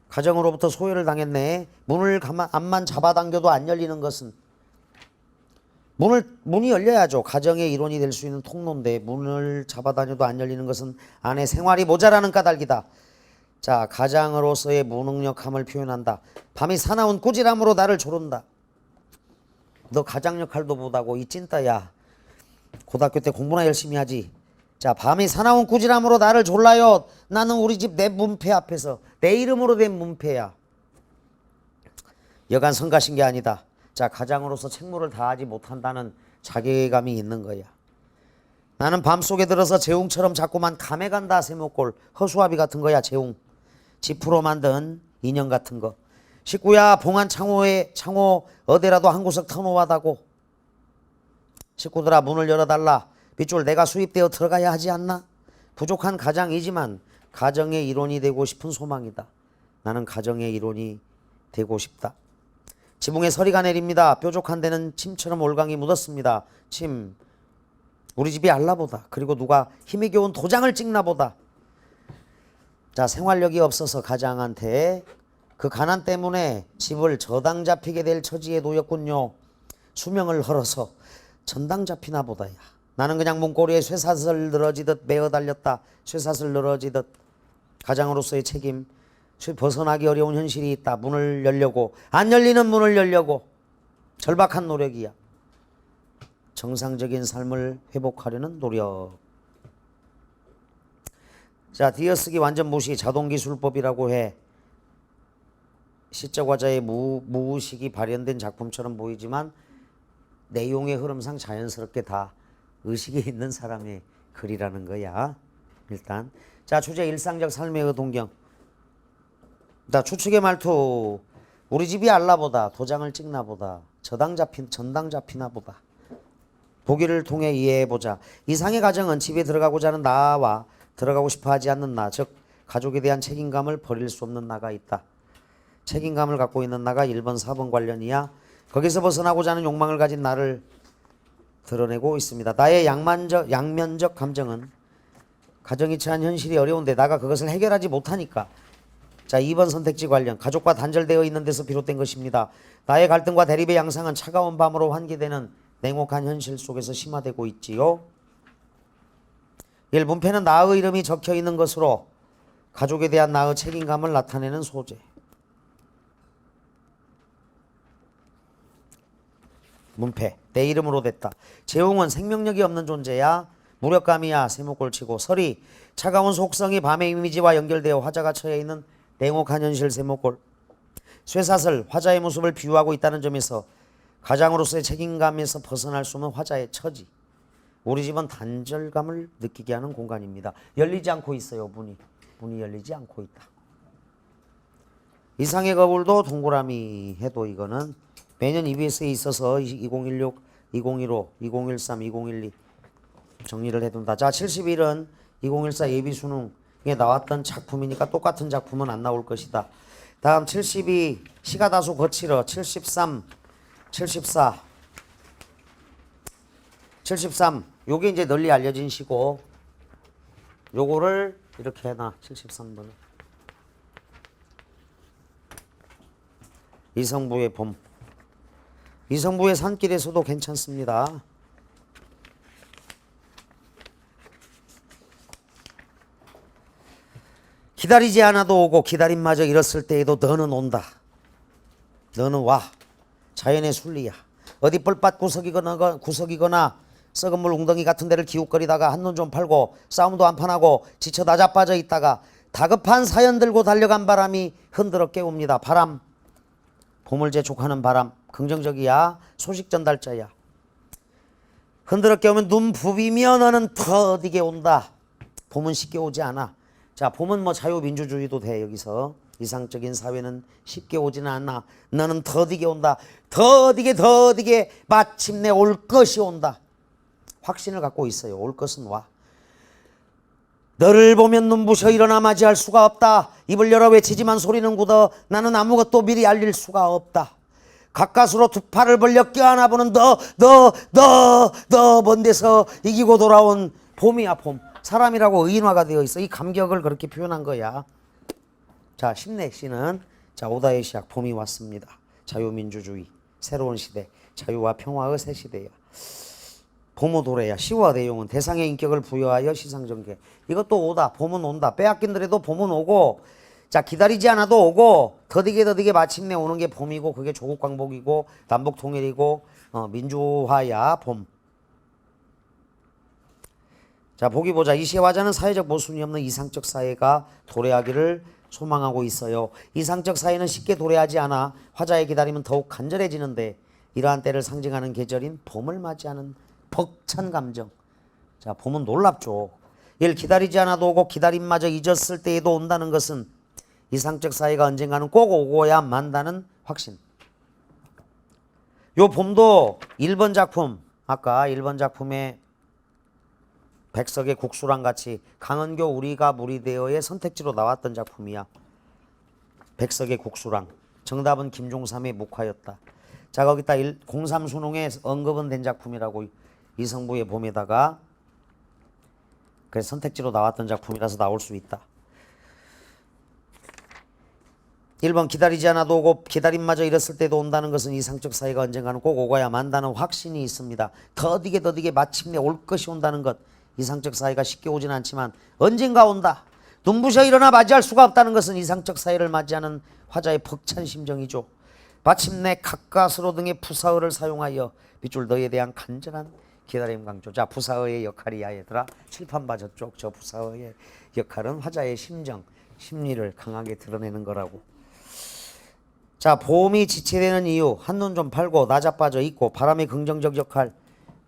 가정으로부터 소외를 당했네. 문을 앞만 잡아당겨도 안 열리는 것은 문이 열려야죠. 가정의 일원이 될 수 있는 통로인데 문을 잡아다녀도 안 열리는 것은 안에 생활이 모자라는 까닭이다. 자, 가장으로서의 무능력함을 표현한다. 밤이 사나운 꾸지람으로 나를 조른다. 너 가장 역할도 못하고 이 찐따야. 고등학교 때 공부나 열심히 하지. 자, 밤이 사나운 꾸지람으로 나를 졸라요. 나는 우리 집 내 문패 앞에서 내 이름으로 된 문패야. 여간 성가신 게 아니다. 자, 가장으로서 책무를 다하지 못한다는 자괴감이 있는 거야. 나는 밤속에 들어서 재웅처럼 자꾸만 감에 간다. 세모꼴. 허수아비 같은 거야. 재웅. 지프로 만든 인형 같은 거. 식구야, 봉안 창호 어디라도 한 구석 터놓아다고. 식구들아, 문을 열어달라. 빗줄 내가 수입되어 들어가야 하지 않나? 부족한 가장이지만 가정의 일원이 되고 싶은 소망이다. 나는 가정의 일원이 되고 싶다. 지붕에 서리가 내립니다. 뾰족한 데는 침처럼 올강이 묻었습니다. 침. 우리 집이 알라보다. 그리고 누가 힘이 겨운 도장을 찍나 보다. 자, 생활력이 없어서 가장한테 그 가난 때문에 집을 저당 잡히게 될 처지에 놓였군요. 수명을 헐어서 전당 잡히나 보다야. 나는 그냥 문고리에 쇠사슬 늘어지듯 매어 달렸다. 쇠사슬 늘어지듯. 가장으로서의 책임. 벗어나기 어려운 현실이 있다. 문을 열려고, 안 열리는 문을 열려고 절박한 노력이야. 정상적인 삶을 회복하려는 노력. 자, 띄어쓰기 완전 무시. 자동기술법이라고 해. 시적 화자의 무의식이 발현된 작품처럼 보이지만 내용의 흐름상 자연스럽게 다 의식이 있는 사람의 글이라는 거야. 일단 자, 주제 일상적 삶의 의동경. 자, 추측의 말투. 우리 집이 알라보다. 도장을 찍나 보다. 전당 잡히나 보다. 보기를 통해 이해해보자. 이상의 가정은 집에 들어가고자 하는 나와 들어가고 싶어 하지 않는 나, 즉 가족에 대한 책임감을 버릴 수 없는 나가 있다. 책임감을 갖고 있는 나가 1번 4번 관련이야. 거기서 벗어나고자 하는 욕망을 가진 나를 드러내고 있습니다. 나의 양면적 감정은 가정이 처한 현실이 어려운데 나가 그것을 해결하지 못하니까. 자, 2번 선택지 관련. 가족과 단절되어 있는 데서 비롯된 것입니다. 나의 갈등과 대립의 양상은 차가운 밤으로 환기되는 냉혹한 현실 속에서 심화되고 있지요. 1. 문패는 나의 이름이 적혀있는 것으로 가족에 대한 나의 책임감을 나타내는 소재. 문패, 내 이름으로 됐다. 재웅은 생명력이 없는 존재야. 무력감이야. 세모꼴치고. 설이, 차가운 속성이 밤의 이미지와 연결되어 화자가 처해 있는 냉혹한 현실. 세모꼴. 쇠사슬, 화자의 모습을 비유하고 있다는 점에서 가장으로서의 책임감에서 벗어날 수 없는 화자의 처지. 우리 집은 단절감을 느끼게 하는 공간입니다. 열리지 않고 있어요. 문이 열리지 않고 있다. 이상의 거울도 동그라미 해도 이거는 매년 EBS에 있어서 2016, 2015, 2013, 2012 정리를 해둔다. 자, 71은 2014 예비수능에 나왔던 작품이니까 똑같은 작품은 안 나올 것이다. 다음 72 시가 다소 거칠어. 73, 74, 73 요게 이제 널리 알려진 시고 요거를 이렇게 해놔. 73번을 이성부의 봄. 이성부의 산길에서도 괜찮습니다. 기다리지 않아도 오고 기다림마저 잃었을 때에도 너는 온다. 너는 와. 자연의 순리야. 어디 뻘밭 구석이거나 썩은 물 웅덩이 같은 데를 기웃거리다가 한눈 좀 팔고 싸움도 안 판하고 지쳐 나자빠져 있다가 다급한 사연 들고 달려간 바람이 흔들어 깨웁니다. 바람. 봄을 재촉하는 바람. 긍정적이야. 소식 전달자야. 흔들어 깨우면 눈 부비며 너는 더디게 온다. 봄은 쉽게 오지 않아. 자, 봄은 뭐 자유민주주의도 돼. 여기서 이상적인 사회는 쉽게 오지는 않아. 너는 더디게 온다. 더디게 마침내 올 것이 온다. 확신을 갖고 있어요. 올 것은 와. 너를 보면 눈부셔 일어나 맞이할 수가 없다. 입을 열어 외치지만 소리는 굳어 나는 아무것도 미리 알릴 수가 없다. 가까스로 두 팔을 벌려 껴안아 보는 너 먼 데서 이기고 돌아온 봄이야 봄. 사람이라고 의인화가 되어 있어. 이 감격을 그렇게 표현한 거야. 자, 심내시는 자 오다의 시작 봄이 왔습니다. 자유민주주의 새로운 시대 자유와 평화의 새 시대야. 봄의 도래야. 시와 내용은 대상의 인격을 부여하여 시상전개. 이것도 오다. 봄은 온다. 빼앗긴더라도 봄은 오고 자 기다리지 않아도 오고 더디게 마침내 오는 게 봄이고 그게 조국 광복이고 남북 통일이고 민주화야 봄. 자 보기 보자. 이 시의 화자는 사회적 모순이 없는 이상적 사회가 도래하기를 소망하고 있어요. 이상적 사회는 쉽게 도래하지 않아 화자의 기다림은 더욱 간절해지는데 이러한 때를 상징하는 계절인 봄을 맞이하는 벅찬 감정. 자 봄은 놀랍죠. 이를 기다리지 않아도 오고 기다림마저 잊었을 때에도 온다는 것은 이상적 사회가 언젠가는 꼭 오고야 만다는 확신. 요 봄도 1번 작품 아까 1번 작품에 백석의 국수랑 같이 강은교 우리가 물이 되어의 선택지로 나왔던 작품이야. 백석의 국수랑. 정답은 김종삼의 묵화였다. 자 거기다 03 수능에 언급은 된 작품이라고 이성부의 봄에다가 그래서 선택지로 나왔던 작품이라서 나올 수 있다. 1번 기다리지 않아도 오고 기다림마저 잃었을 때도 온다는 것은 이상적 사회가 언젠가는 꼭 오고야 만다는 확신이 있습니다. 더디게 마침내 올 것이 온다는 것. 이상적 사회가 쉽게 오진 않지만 언젠가 온다. 눈부셔 일어나 맞이할 수가 없다는 것은 이상적 사회를 맞이하는 화자의 벅찬 심정이죠. 마침내 가까스로 등의 부사어를 사용하여 밑줄 너에 대한 간절한 기다림 강조. 자 부사어의 역할이야 얘들아. 칠판 봐 저쪽. 저 부사어의 역할은 화자의 심정, 심리를 강하게 드러내는 거라고. 자 봄이 지체되는 이유. 한눈 좀 팔고 나자빠져 있고 바람의 긍정적 역할.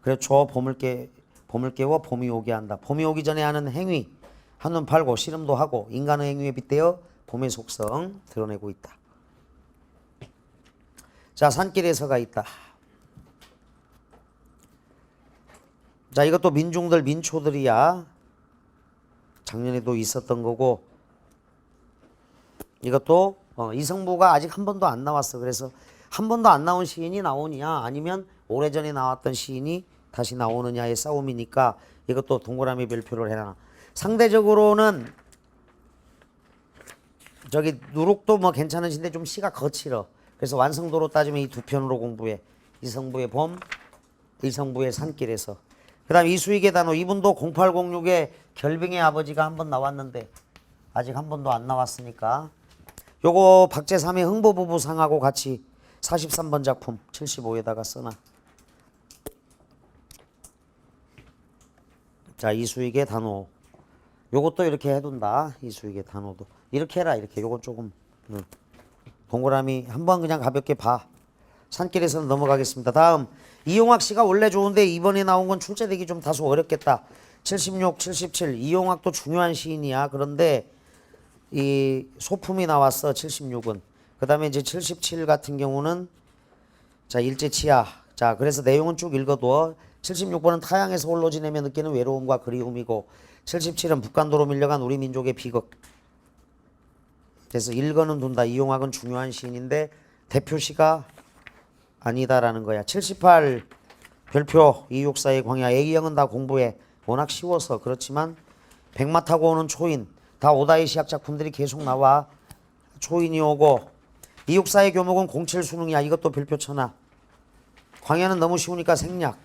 그렇죠. 봄을 깨워 봄이 오게 한다. 봄이 오기 전에 하는 행위. 한눈 팔고 씨름도 하고 인간의 행위에 빗대어 봄의 속성 드러내고 있다. 자 산길에서가 있다. 자 이것도 민중들 민초들이야. 작년에도 있었던 거고 이것도 이성부가 아직 한 번도 안 나왔어. 그래서 한 번도 안 나온 시인이 나오느냐 아니면 오래전에 나왔던 시인이 다시 나오느냐의 싸움이니까 이것도 동그라미 별표를 해라. 상대적으로는 저기 누룩도 뭐 괜찮은 시인데 좀 시가 거칠어. 그래서 완성도로 따지면 이 두 편으로 공부해. 이성부의 봄, 이성부의 산길에서. 그 다음 이수익의 단호. 이분도 0806에 결빙의 아버지가 한 번 나왔는데 아직 한 번도 안 나왔으니까 요거 박제삼의 흥보부부상하고 같이 43번 작품 75에다가 써놔. 자 이수익의 단호. 요것도 이렇게 해둔다. 이수익의 단호도 이렇게 해라. 이렇게 요건 조금 동그라미 한번 그냥 가볍게 봐. 산길에서는 넘어가겠습니다. 다음 이용학 씨가 원래 좋은데 이번에 나온 건 출제되기 좀 다소 어렵겠다. 76, 77 이용학도 중요한 시인이야. 그런데 이 소품이 나왔어. 76은. 그 다음에 이제 77 같은 경우는 자 일제치하. 자 그래서 내용은 쭉 읽어둬. 76번은 타향에서 홀로 지내며 느끼는 외로움과 그리움이고 77은 북간도로 밀려간 우리 민족의 비극. 그래서 읽어는 둔다. 이용학은 중요한 시인인데 대표시가 아니다라는 거야. 78 별표 이육사의 광야. A형은 다 공부해. 워낙 쉬워서. 그렇지만 백마 타고 오는 초인. 다 오다의 시학 작품들이 계속 나와. 초인이 오고 이육사의 교목은 07 수능이야. 이것도 별표 쳐놔. 광야는 너무 쉬우니까 생략.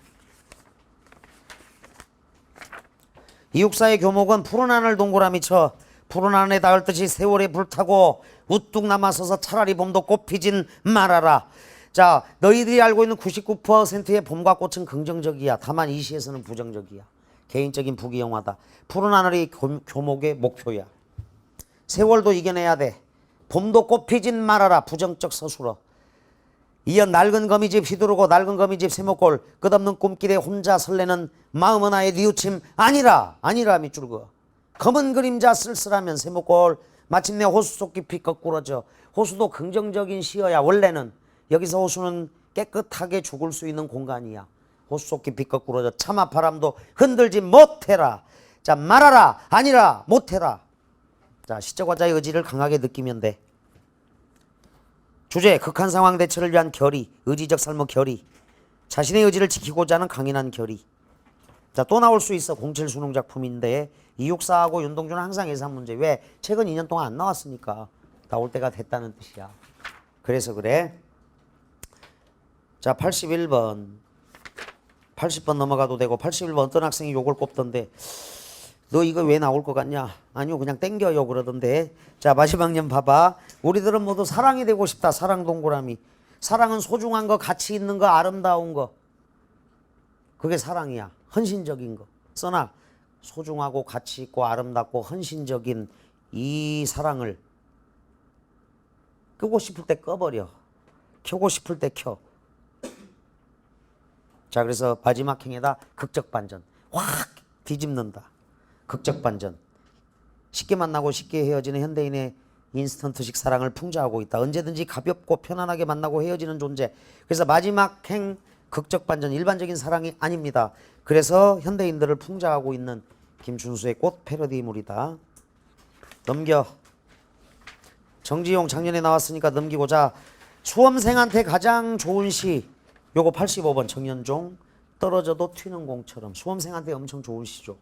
이육사의 교목은 푸른 하늘 동그라미 쳐. 푸른 하늘에 닿을 듯이 세월에 불타고 우뚝 남아서서 차라리 봄도 꽃 피진 말아라. 자 너희들이 알고 있는 99%의 봄과 꽃은 긍정적이야. 다만 이 시에서는 부정적이야. 개인적인 부귀영화다. 푸른 하늘이 교목의 목표야. 세월도 이겨내야 돼. 봄도 꽃 피진 말아라. 부정적 서술어. 이어 낡은 거미집 휘두르고 낡은 거미집 세모골 끝없는 꿈길에 혼자 설레는 마음은 아예 뉘우침 아니라 밑줄 그어. 검은 그림자 쓸쓸하면 세모골 마침내 호수 속 깊이 거꾸러져. 호수도 긍정적인 시어야. 원래는 여기서 호수는 깨끗하게 죽을 수 있는 공간이야. 호수 속 깊이 거꾸러져. 참아 바람도 흔들지 못해라. 자, 말하라, 아니라, 못해라. 자, 시적화자의 의지를 강하게 느끼면 돼. 주제, 극한 상황 대처를 위한 결의, 의지적 삶의 결의. 자신의 의지를 지키고자 하는 강인한 결의. 자, 또 나올 수 있어. 07 수능 작품인데 이육사하고 윤동주는 항상 예산 문제. 왜? 최근 2년 동안 안 나왔으니까 나올 때가 됐다는 뜻이야. 그래서 그래. 자, 81번. 80번 넘어가도 되고 81번 어떤 학생이 요걸 꼽던데 너 이거 왜 나올 것 같냐? 아니요, 그냥 땡겨요 그러던데. 자, 마지막 년 봐봐. 우리들은 모두 사랑이 되고 싶다. 사랑 동그라미. 사랑은 소중한 거, 가치 있는 거, 아름다운 거. 그게 사랑이야. 헌신적인 거. 써놔. 소중하고 가치 있고 아름답고 헌신적인 이 사랑을 끄고 싶을 때 꺼버려. 켜고 싶을 때 켜. 자, 그래서 마지막 행에다 극적 반전. 확 뒤집는다. 극적 반전. 쉽게 만나고 쉽게 헤어지는 현대인의 인스턴트식 사랑을 풍자하고 있다. 언제든지 가볍고 편안하게 만나고 헤어지는 존재. 그래서 마지막 행 극적 반전 일반적인 사랑이 아닙니다. 그래서 현대인들을 풍자하고 있는 김춘수의 꽃 패러디물이다. 넘겨. 정지용 작년에 나왔으니까 넘기고. 자, 수험생한테 가장 좋은 시. 요거 85번 정연종. 떨어져도 튀는 공처럼. 수험생한테 엄청 좋은 시죠.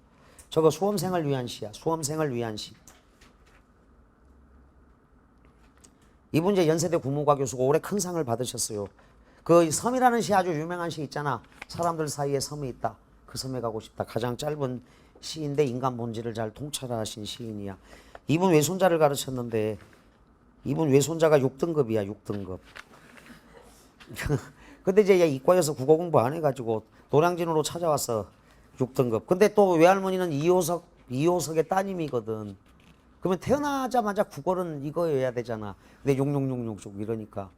저거 수험생을 위한 시야. 수험생을 위한 시. 이분 이제 연세대 국문과 교수고 올해 큰 상을 받으셨어요. 그 섬이라는 시 아주 유명한 시 있잖아. 사람들 사이에 섬이 있다. 그 섬에 가고 싶다. 가장 짧은 시인데 인간 본질을 잘 통찰하신 시인이야. 이분 외손자를 가르쳤는데 이분 외손자가 6등급이야. 6등급. 근데 이제 이과에서 국어 공부 안 해가지고 노량진으로 찾아왔어. 6등급. 근데 또 외할머니는 이호석의 따님이거든. 그러면 태어나자마자 국어는 이거여야 되잖아. 근데 6666 이러니까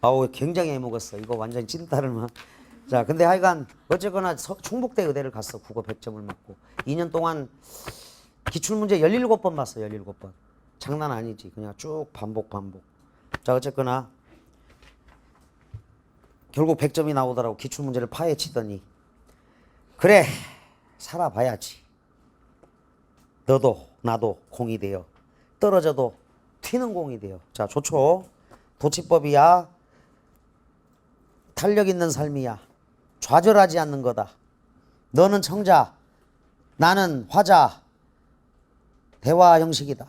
아우 굉장히 애먹었어. 이거 완전히 찐따를만. 자, 근데 하여간 어쨌거나 충북대 의대를 갔어. 국어 100점을 맞고 2년 동안 기출문제 17번 봤어. 17번. 장난 아니지. 그냥 쭉 반복. 자, 어쨌거나 결국 100점이 나오더라고. 기출문제를 파헤치더니. 그래, 살아봐야지. 너도 나도 공이 되어 떨어져도 튀는 공이 되어. 자, 좋죠. 도치법이야. 탄력 있는 삶이야. 좌절하지 않는 거다. 너는 청자, 나는 화자. 대화 형식이다.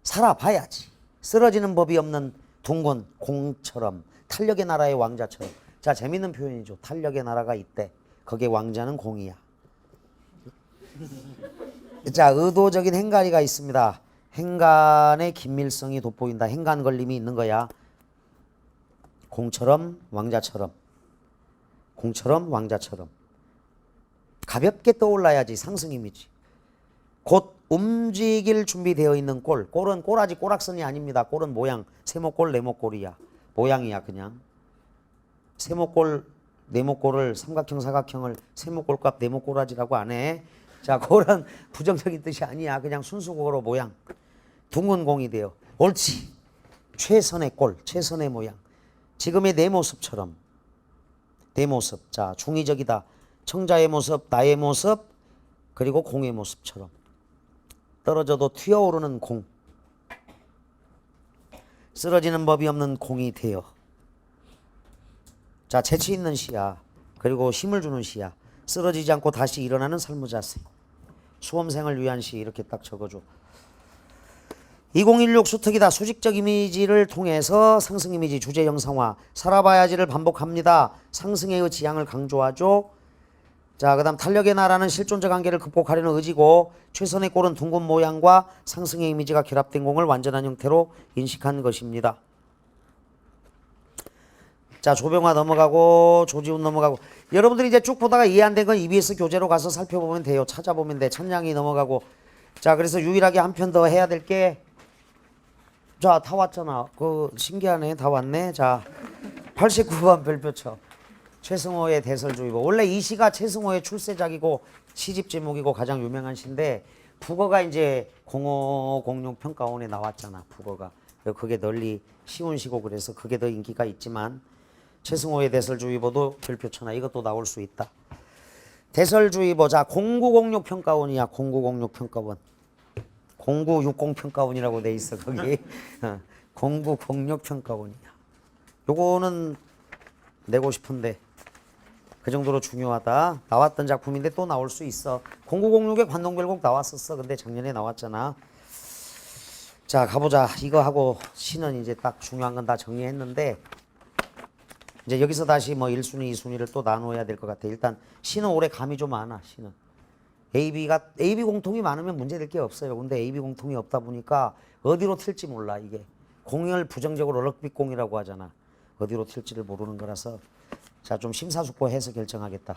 살아봐야지. 쓰러지는 법이 없는 둥근 공처럼. 탄력의 나라의 왕자처럼. 자, 재밌는 표현이죠. 탄력의 나라가 있대. 거기에 왕자는 공이야. 자, 의도적인 행간이가 있습니다. 행간의 긴밀성이 돋보인다. 행간 걸림이 있는 거야. 공처럼 왕자처럼. 공처럼 왕자처럼. 가볍게 떠올라야지 상승 이미지. 곧 움직일 준비되어 있는 꼴. 꼴은 꼬라지 꼬락선이 아닙니다. 꼴은 모양. 세모꼴 네모꼴이야. 모양이야 그냥. 세모꼴 네모꼴을 삼각형 사각형을 세모꼴값 네모꼬라지라고 안 해. 자, 그런 부정적인 뜻이 아니야. 그냥 순수국어로 모양. 둥근 공이 되어. 옳지. 최선의 꼴, 최선의 모양. 지금의 내 모습처럼. 내 모습. 자, 중의적이다. 청자의 모습, 나의 모습, 그리고 공의 모습처럼. 떨어져도 튀어오르는 공. 쓰러지는 법이 없는 공이 되어. 자, 재치 있는 시야. 그리고 힘을 주는 시야. 쓰러지지 않고 다시 일어나는 삶의 자세. 수험생을 위한 시 이렇게 딱 적어줘. 2016 수특이다. 수직적 이미지를 통해서 상승 이미지 주제 형상화. 살아봐야지를 반복합니다. 상승의 지향을 강조하죠. 자, 그 다음 탄력의 나라는 실존적 한계를 극복하려는 의지고 최선의 꼴은 둥근 모양과 상승의 이미지가 결합된 공을 완전한 형태로 인식한 것입니다. 자, 조병화 넘어가고 조지훈 넘어가고. 여러분들이 이제 쭉 보다가 이해 안 된 건 EBS 교재로 가서 살펴보면 돼요. 찾아보면 돼. 천냥이 넘어가고. 자, 그래서 유일하게 한 편 더 해야 될 게, 자, 다 왔잖아. 그 신기하네. 다 왔네. 자, 89번 별표쳐. 최승호의 대설주의보. 원래 이 시가 최승호의 출세작이고 시집 제목이고 가장 유명한 시인데 국어가 이제 0506 평가원에 나왔잖아. 국어가. 그게 널리 쉬운 시고 그래서 그게 더 인기가 있지만 최승호의 대설주의보도 별표쳐나 이것도 나올 수 있다. 대설주의보. 자, 0906 평가원이야. 0906 평가원. 0960 평가원이라고 돼 있어 거기. 0906 평가원이야. 요거는 내고 싶은데 그 정도로 중요하다. 나왔던 작품인데 또 나올 수 있어. 0906에 관동별곡 나왔었어. 근데 작년에 나왔잖아. 자, 가보자. 이거 하고 시는 이제 딱 중요한 건 다 정리했는데 이제 여기서 다시 뭐 1순위, 2순위를 또 나눠야 될 것 같아. 일단 시는 올해 감이 좀 많아. 시는 AB 공통이 많으면 문제될 게 없어요. 근데 AB 공통이 없다 보니까 어디로 튈지 몰라. 이게 공을 부정적으로 럭비공이라고 하잖아. 어디로 튈지를 모르는 거라서 자, 좀 심사숙고해서 결정하겠다.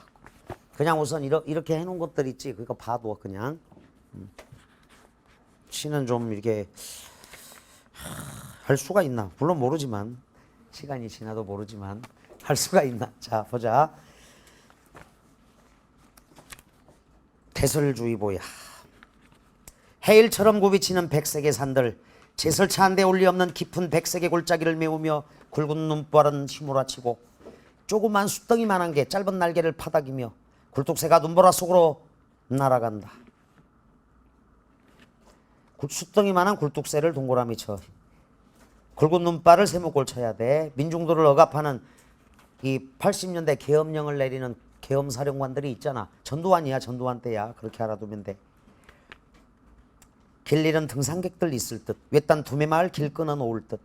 그냥 우선 이렇게 해놓은 것들 있지. 그거 봐도 그냥 시는 좀 이렇게 할 수가 있나. 물론 모르지만 시간이 지나도 모르지만 할 수가 있나. 자, 보자. 대설주의보야. 해일처럼 굽이치는 백색의 산들, 제설차 한 대 올리 없는 깊은 백색의 골짜기를 메우며 굵은 눈발은 휘몰아치고 조그만 숫덩이만한 게 짧은 날개를 파닥이며 굴뚝새가 눈보라 속으로 날아간다. 숫덩이만한 굴뚝새를 동그라미 쳐. 굵은 눈발을 세모골 쳐야 돼. 민중도를 억압하는 이 80년대 계엄령을 내리는 계엄사령관들이 있잖아. 전두환이야. 전두환 때야. 그렇게 알아두면 돼. 길 잃은 등산객들 있을 듯. 외딴 두메마을 길 끊어 놓을 듯.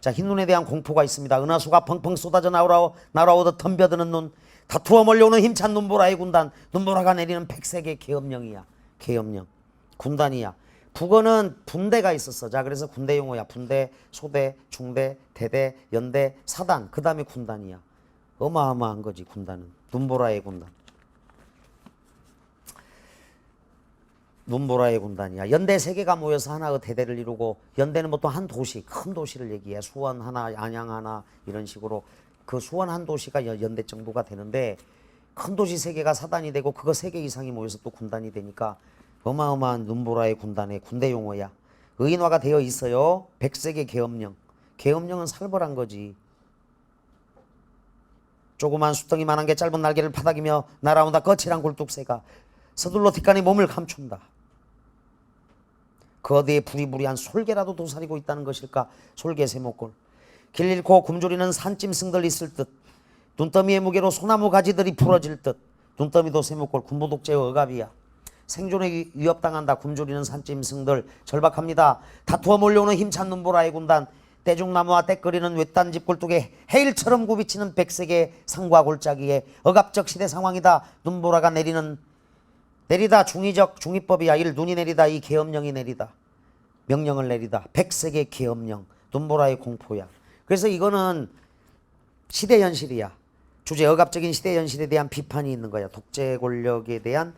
자, 흰눈에 대한 공포가 있습니다. 은하수가 펑펑 쏟아져 날아오듯 덤벼드는 눈. 다투어 몰려오는 힘찬 눈보라의 군단. 눈보라가 내리는 백색의 계엄령이야. 계엄령. 군단이야. 국어는 분대가 있었어. 자, 그래서 군대 용어야. 분대, 소대, 중대, 대대, 연대, 사단. 그 다음에 군단이야. 어마어마한 거지, 군단은. 눈보라의 군단. 눈보라의 군단이야. 연대 3개가 모여서 하나의 대대를 이루고, 연대는 보통 한 도시, 큰 도시를 얘기해. 수원 하나, 안양 하나 이런 식으로. 그 수원 한 도시가 연대 정도가 되는데 큰 도시 3개가 사단이 되고 그거 3개 이상이 모여서 또 군단이 되니까 어마어마한 눈보라의 군단의 군대 용어야. 의인화가 되어 있어요. 백색의 계엄령. 계엄령은 살벌한 거지. 조그만 숫덩이만한 게 짧은 날개를 파닥이며 날아온다. 거칠한 굴뚝새가 서둘러 뒷간에 몸을 감춘다. 그 어디에 부리부리한 솔개라도 도사리고 있다는 것일까. 솔개 세모골. 길 잃고 굶주리는 산짐승들 있을 듯. 눈더미의 무게로 소나무 가지들이 부러질 듯. 눈더미도 세모골. 군부독재의 억압이야. 생존에 위협당한다. 굶주리는 산짐승들 절박합니다. 다투어 몰려오는 힘찬 눈보라의 군단. 떼죽나무와 떼거리는 외딴 집 굴뚝에 해일처럼 굽이치는 백색의 산과 골짜기에 억압적 시대 상황이다. 눈보라가 내리다. 중의적 중의법이야. 눈이 내리다. 이 계엄령이 내리다. 명령을 내리다. 백색의 계엄령. 눈보라의 공포야. 그래서 이거는 시대 현실이야. 주제 억압적인 시대 현실에 대한 비판이 있는 거야. 독재 권력에 대한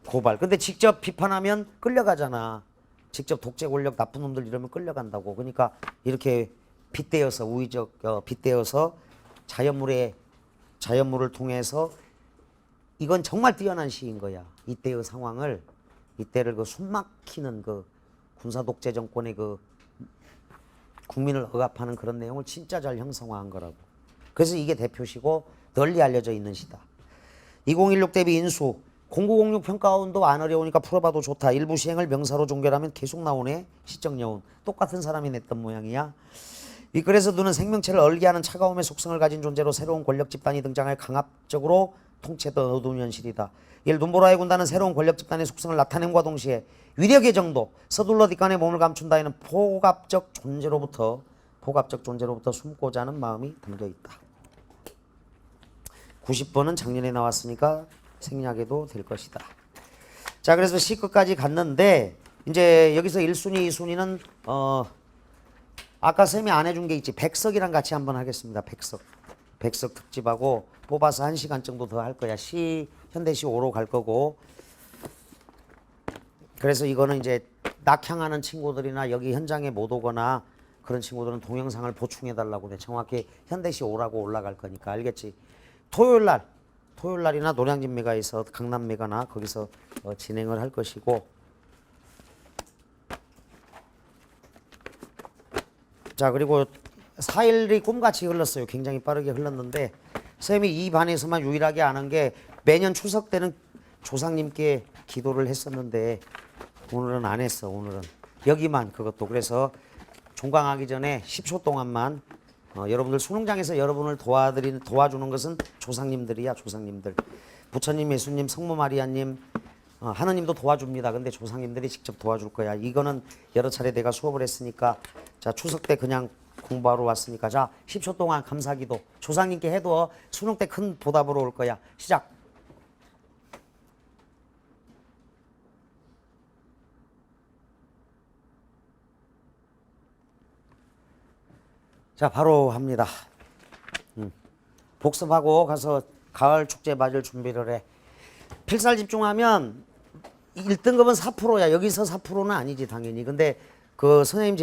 고발. 근데 직접 비판하면 끌려가잖아. 직접 독재 권력 나쁜 놈들 이러면 끌려간다고. 그러니까 이렇게 빗대어서 우의적 빗대어서 자연물을 통해서 이건 정말 뛰어난 시인 거야. 이때의 상황을, 이때를 그 숨막히는 그 군사 독재 정권의 그 국민을 억압하는 그런 내용을 진짜 잘 형성화한 거라고. 그래서 이게 대표시고 널리 알려져 있는 시다. 2016 대비 인수. 0906 평가원도 안 어려우니까 풀어봐도 좋다. 일부 시행을 명사로 종결하면 계속 나오네. 시적여운. 똑같은 사람이 냈던 모양이야. 윗글에서 두는 생명체를 얼게 하는 차가움의 속성을 가진 존재로 새로운 권력 집단이 등장할 강압적으로 통치했던 어두운 현실이다. 눈보라의 군단은 새로운 권력 집단의 속성을 나타냄과 동시에 위력의 정도, 서둘러 뒷간에 몸을 감춘다 에는 포갑적 존재로부터 숨고자 하는 마음이 담겨있다. 90번은 작년에 나왔으니까 생략해도 될 것이다. 자, 그래서 시 끝까지 갔는데 이제 여기서 1순위, 2순위는 아까 쌤이 안 해준 게 있지. 백석이랑 같이 한번 하겠습니다. 백석 특집하고 뽑아서 1시간 정도 더 할 거야. 현대시 5로 갈 거고. 그래서 이거는 이제 낙향하는 친구들이나 여기 현장에 못 오거나 그런 친구들은 동영상을 보충해 달라고 돼. 정확히 현대시 5라고 올라갈 거니까. 알겠지? 토요일날이나 노량진 메가에서 강남 메가나 거기서 진행을 할 것이고. 자, 그리고 4일이 꿈같이 흘렀어요. 굉장히 빠르게 흘렀는데 쌤이 이 반에서만 유일하게 안 한 게 매년 추석 때는 조상님께 기도를 했었는데 오늘은 안 했어. 오늘은 여기만 그것도. 그래서 종강하기 전에 10초 동안만 여러분들 수능장에서 여러분을 도와주는 것은 조상님들이야. 조상님들. 부처님, 예수님, 성모 마리아님, 하느님도 도와줍니다. 근데 조상님들이 직접 도와줄 거야. 이거는 여러 차례 내가 수업을 했으니까 자 추석 때 그냥 공부하러 왔으니까 자 10초 동안 감사기도 조상님께 해도 수능 때 큰 보답으로 올 거야. 시작. 자 바로 합니다. 복습하고 가서 가을 축제 맞을 준비를 해. 필살 집중하면 1등급은 4%야. 여기서 4%는 아니지 당연히. 근데 그 선생님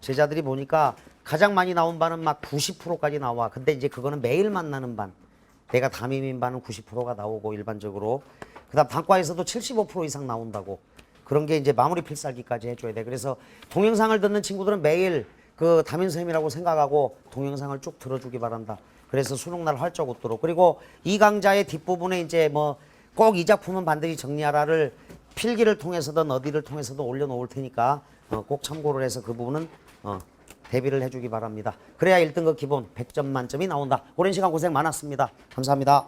제자들이 보니까 가장 많이 나온 반은 막 90%까지 나와. 근데 이제 그거는 매일 만나는 반. 내가 담임인 반은 90%가 나오고 일반적으로. 그다음 단과에서도 75% 이상 나온다고. 그런 게 이제 마무리 필살기까지 해줘야 돼. 그래서 동영상을 듣는 친구들은 매일 그 담임 선생님이라고 생각하고 동영상을 쭉 들어주기 바란다. 그래서 수능날 활짝 웃도록. 그리고 이 강좌의 뒷부분에 이제 뭐 꼭 이 작품은 반드시 정리하라를 필기를 통해서든 어디를 통해서도 올려놓을 테니까 꼭 참고를 해서 그 부분은 대비를 해주기 바랍니다. 그래야 1등급 기본 100점 만점이 나온다. 오랜 시간 고생 많았습니다. 감사합니다.